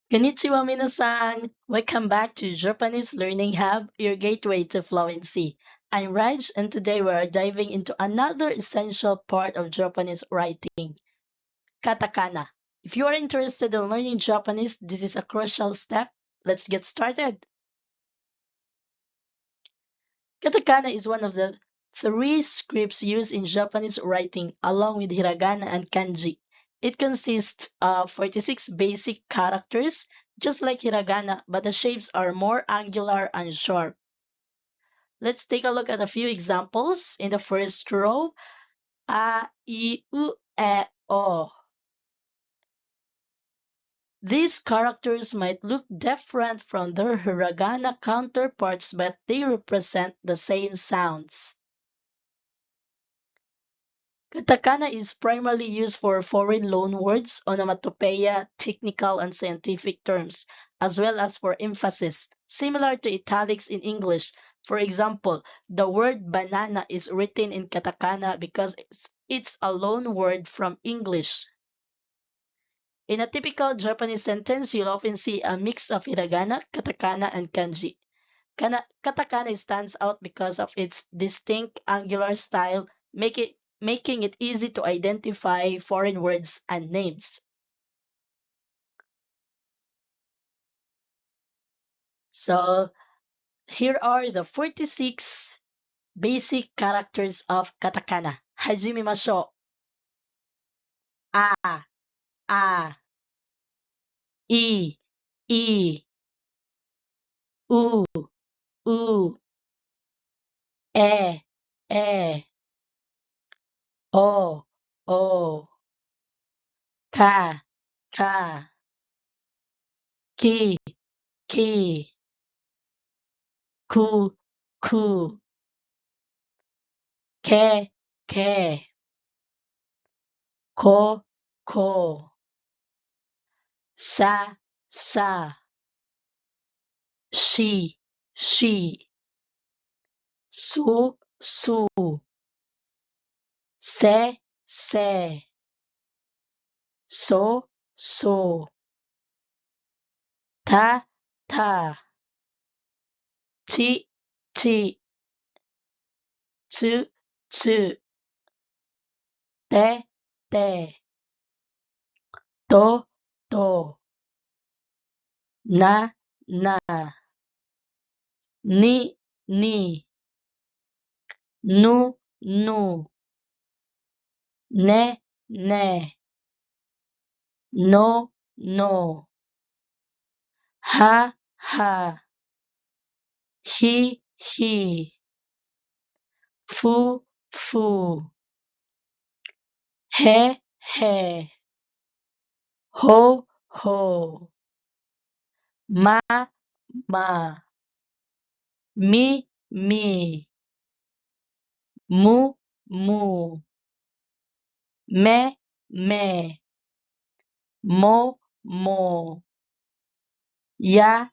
Konnichiwa minasan! Welcome back to Japanese Learning Hub, your gateway to fluency. I'm Raj, and today we are diving into another essential part of Japanese writing, katakana. If you are interested in learning Japanese, this is a crucial step. Let's get started. Katakana is one of the three scripts used in Japanese writing, along with hiragana and kanji. It consists of 46 basic characters, just like hiragana, but the shapes are more angular and sharp. Let's take a look at a few examples. In the first row, a, I, u, e, o. These characters might look different from their hiragana counterparts, but they represent the same sounds. Katakana is primarily used for foreign loanwords, onomatopoeia, technical and scientific terms, as well as for emphasis, similar to italics in English. For example, the word banana is written in katakana because it's a loanword from English. In a typical Japanese sentence, you'll often see a mix of hiragana, katakana, and kanji. Katakana stands out because of its distinct angular style, making it easy to identify foreign words and names. So here are the 46 basic characters of katakana. Hajimemashou. A, a, I, u, u, e, o, ka, ki, ku, ku, ke, ko, sa, shi, su, se, so, ta, ti, tsu, te, to, na, ni, nu, ne, no, ha, hi, fu, he, ho, ma, mi, mu, me, mo, ya,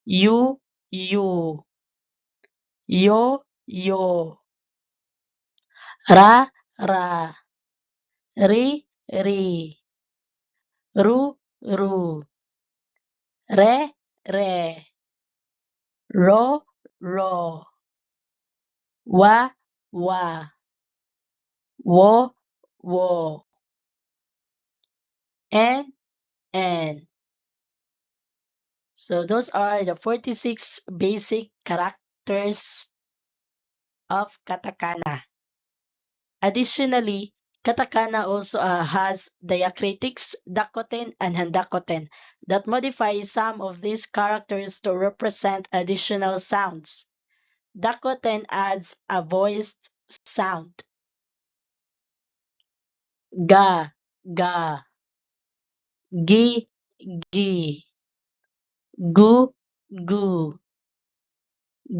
you, yo, ra, ri, ru, re, ro, wa, wo, and. So those are the 46 basic characters of katakana. Additionally, katakana also has diacritics, dakoten, and handakoten that modify some of these characters to represent additional sounds. Dakoten adds a voiced sound. Ga, gi, gu,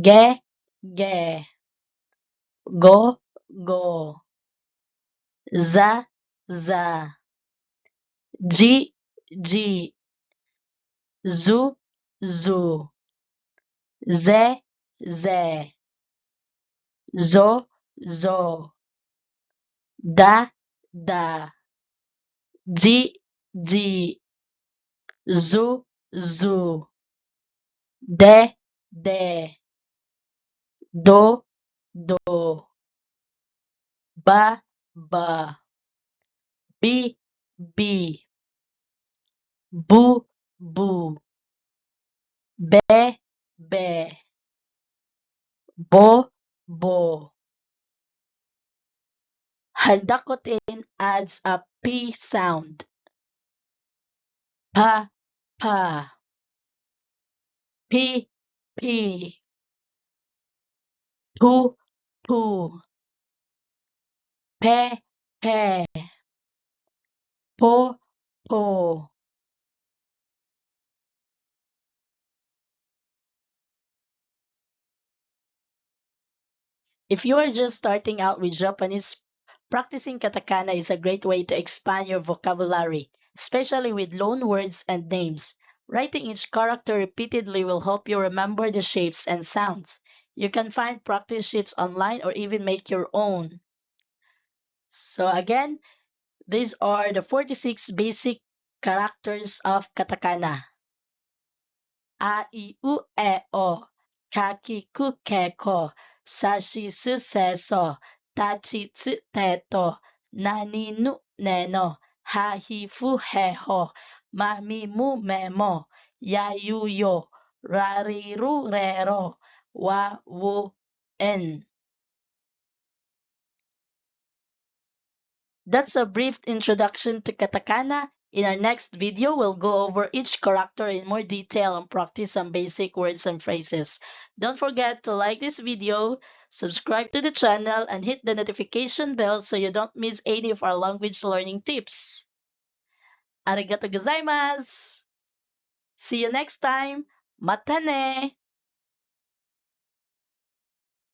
ge, go, za, ji, zu, ze, zo, da, ji, Zu, zu. De, de. Do, do. Ba, ba. Bi, bi. Bu, bu. Be, be. Bo, bo. Handakotin adds a P sound. Pa, pa. P, p. Pu, pu. Pe, pe. Po, po. If you are just starting out with Japanese, practicing katakana is a great way to expand your vocabulary, especially with loan words and names. Writing each character repeatedly will help you remember the shapes and sounds. You can find practice sheets online or even make your own. So again, these are the 46 basic characters of katakana. A, I, U, E, O. Kaki, ku, ke, ko. Sashi, su, se, so. Tachi, tsu, te, to. Nani, nu, ne, no. Ha, hi, fu, he, ho. Ma, mi, mu, me, mo. Ya, yu, yo. Rari, ru, re, ro. Wa, wu, en. That's a brief introduction to katakana. In our next video, we'll go over each character in more detail and practice some basic words and phrases. Don't forget to like this video, subscribe to the channel, and hit the notification bell so you don't miss any of our language learning tips. Arigato gozaimasu! See you next time! Mata ne!